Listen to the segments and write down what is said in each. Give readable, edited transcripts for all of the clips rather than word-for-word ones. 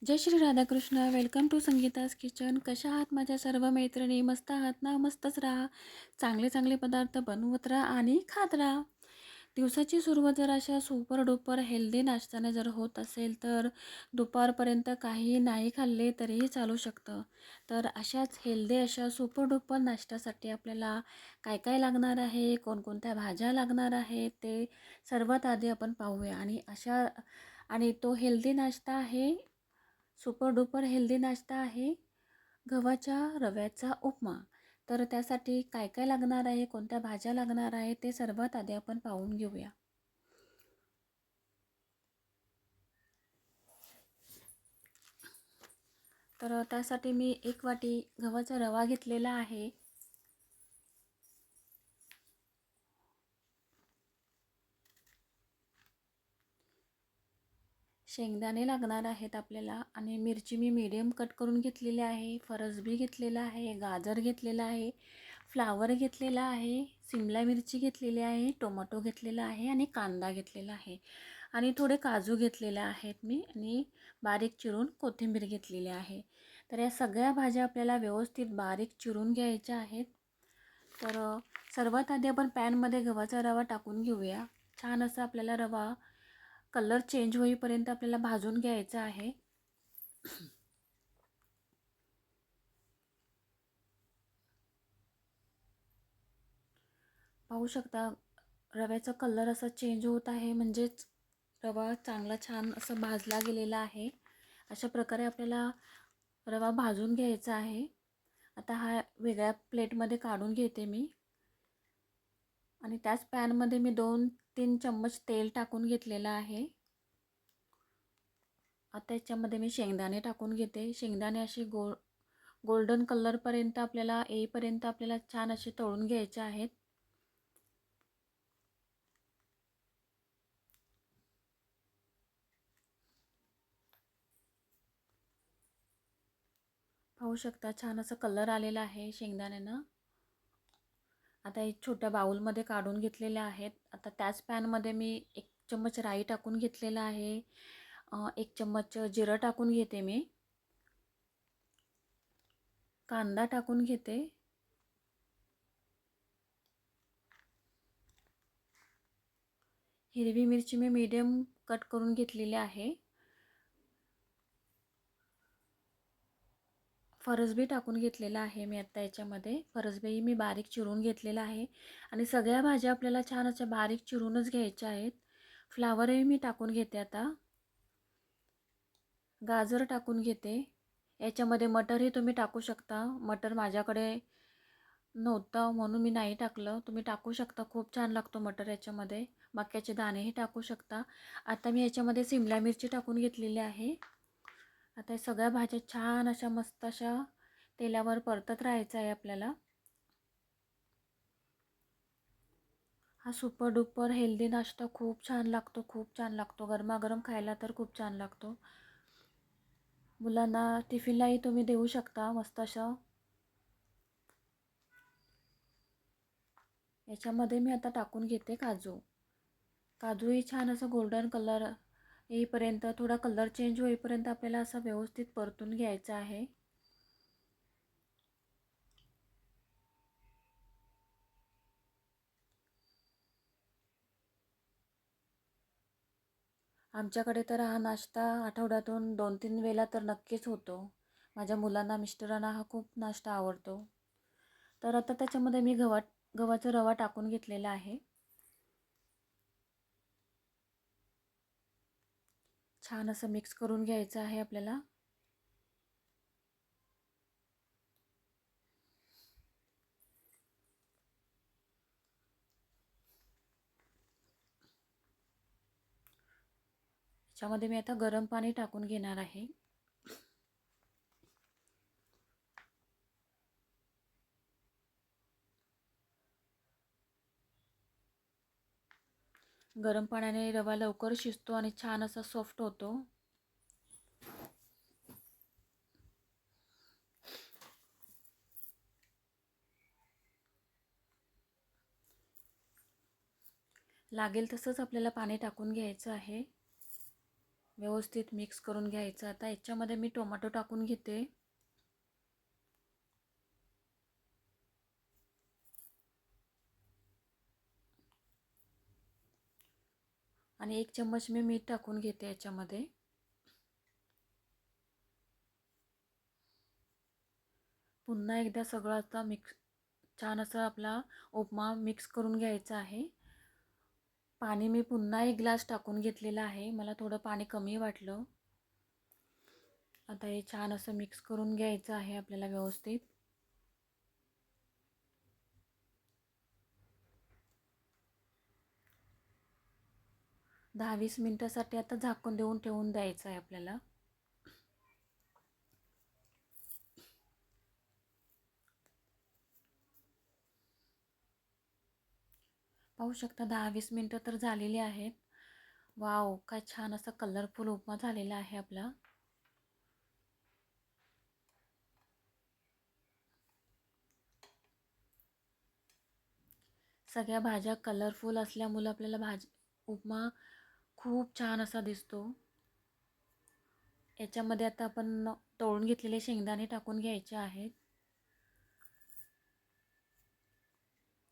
Jai Shri Radhakrishna. Welcome to Sangeeta's kitchen. कशा आहात माझ्या सर्व मैत्रिणी? मस्त आहात ना? मस्तच राहा. चांगले चांगले पदार्थ बनवत राहा आणि खात राहा. दिवसाची सुरुवात जर अशा सुपर डुपर हेल्दी नाश्त्याने जर होत असेल तर दुपारपर्यंत काही नाही खाल्ले तरीही चालू शकतं. तर अशाच हेल्दी अशा सुपर डुपर नाश्त्यासाठी आपल्याला काय काय लागणार आहे, कोणकोणत्या भाज्या लागणार आहे ते सर्वात आधी आपण पाहूया. आणि तो हेल्दी नाश्ता आहे, सुपर डुपर हेल्दी नाश्ता आहे गव्हाच्या रव्याचा उपमा. तर त्यासाठी काय काय लागणार आहे, कोणत्या भाज्या लागणार आहे ते सर्वात आधी आपण पाहून घेऊया. तर त्यासाठी मी 1 वाटी गव्हाचा रवा घेतलेला आहे. शेंगदाणे लागणार आहेत आपल्याला आणि मिरची मी मीडियम कट करून घेतलेली आहे. फरसबी घेतलेला आहे, गाजर घेतलेला आहे, फ्लावर घेतलेला आहे, सिमला मिरची घेतलेली आहे, टोमॅटो घेतलेला आहे आणि कांदा घेतलेला आहे आणि थोडे काजू घेतलेले आहेत मी आणि बारीक चिरून कोथिंबीर घेतलेली आहे. तर या सगळ्या भाज्या आपल्याला व्यवस्थित बारीक चिरून घ्यायच्या आहेत. तर सर्वात आधी आपण पॅनमध्ये गव्हाचा रवा टाकून घेऊया. छान असा आपल्याला रवा कलर चेंज होईपर्यंत आपल्याला भाजून घ्यायचा आहे. पाहू शकता रव्याचा कलर असा चेंज होत आहे, म्हणजेच रवा चांगला छान असा भाजला गेलेला आहे. अशा प्रकारे आपल्याला रवा भाजून घ्यायचा आहे. आता हा वेगळ्या प्लेटमध्ये काढून घेते मी आणि त्याच पॅनमध्ये मी 2-3 चम्मच तेल टाकून घेतलेलं आहे. आता याच्यामध्ये मी शेंगदाणे टाकून घेते. शेंगदाणे असे गोल्डन कलरपर्यंत आपल्याला येईपर्यंत आपल्याला छान असे तळून घ्यायचे आहेत. पाहू शकता छान असा कलर आलेला आहे शेंगदाण्यानं. आता एक छोट्या बाउलमध्ये काढून घेतलेले आहेत. आता त्याच पॅनमध्ये मी 1 चम्मच राई टाकून घेतलेला आहे. 1 चम्मच जिरं टाकून घेते मी. कांदा टाकून घेते. हिरवी मिरची मी मीडियम कट करून घेतलेली आहे. फरसबी टाकून घेतलेला आहे मी आत्ता याच्यामध्ये. फरसबी मी बारीक चिरून घेतलेला आहे आणि सगळ्या भाज्या आपल्याला छान अशा बारीक चिरूनच घ्यायच्या आहेत. फ्लावरही मी टाकून घेते आता. गाजर टाकून घेते. याच्यामध्ये मटरही तुम्ही टाकू शकता. मटर माझ्याकडे नव्हतं म्हणून मी नाही टाकलं. तुम्ही टाकू शकता. खूप छान लागतो मटर याच्यामध्ये. मक्याचे दाणेही टाकू शकता. आता मी याच्यामध्ये सिमला मिरची टाकून घेतलेली आहे. आता या सगळ्या भाज्या छान अशा मस्त अशा तेलावर परतत राहायचं आहे आपल्याला. हा सुपर डुपर हेल्दी नाश्ता खूप छान लागतो, खूप छान लागतो. गरमागरम खायला तर खूप छान लागतो. मुलांना टिफिनलाही तुम्ही देऊ शकता मस्त असं. याच्यामध्ये मी आता टाकून घेते काजू. काजूही छान असं गोल्डन कलर येईपर्यंत, थोडा कलर चेंज होईपर्यंत आपल्याला असं व्यवस्थित परतून घ्यायचं आहे. आमच्याकडे तर हा नाश्ता आठवड्यातून 2-3 वेळा तर नक्कीच होतो. माझ्या मुलांना, मिस्टरांना हा खूप नाश्ता आवडतो. तर आता त्याच्यामध्ये मी गव्हाचा रवा टाकून घेतलेला आहे. छान असं मिक्स करून घ्यायचं आहे आपल्याला. याच्यामध्ये मी आता गरम पाणी टाकून घेणार आहे. गरम पाण्याने रवा लवकर शिजतो आणि छान असा सॉफ्ट होतो. लागेल तसंच आपल्याला पाणी टाकून घ्यायचं आहे. व्यवस्थित मिक्स करून घ्यायचं. आता याच्यामध्ये मी टोमॅटो टाकून घेते. आणि 1 चम्मच मी मीठ टाकून घेते याच्यामध्ये. पुन्हा एकदा सगळं आता छान असं आपला उपमा मिक्स करून घ्यायचा आहे. पाणी मी पुन्हा 1 ग्लास टाकून घेतलेलं आहे. मला थोडं पाणी कमी वाटलं. आता हे छान असं मिक्स करून घ्यायचं आहे आपल्याला व्यवस्थित. 10-20 मिनिटासाठी आता झाकून देऊन ठेवून द्यायचं आहे आपल्याला. पाहू शकता 10-20 मिनिटं तर झालेली आहेत. वाव, काय छान असा कलरफुल उपमा झालेला आहे आपला. सगळ्या भाज्या कलरफुल असल्यामुळे आपल्याला उपमा खूप छान असा दिसतो. याच्यामध्ये आता आपण तळून घेतलेले शेंगदाणे टाकून घ्यायचे आहेत.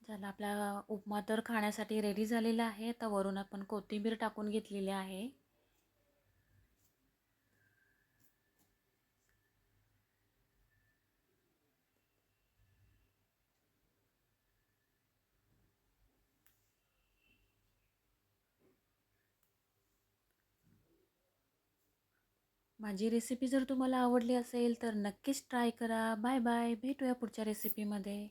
झाला आपला उपमा तर खाण्यासाठी रेडी झालेला आहे. आता वरून आपण कोथिंबीर टाकून घेतलेली आहे. माझी रेसिपी जर तुम्हाला आवडली असेल तर नक्कीच ट्राय करा. Bye bye. भेटूया पुढच्या रेसिपीमध्ये.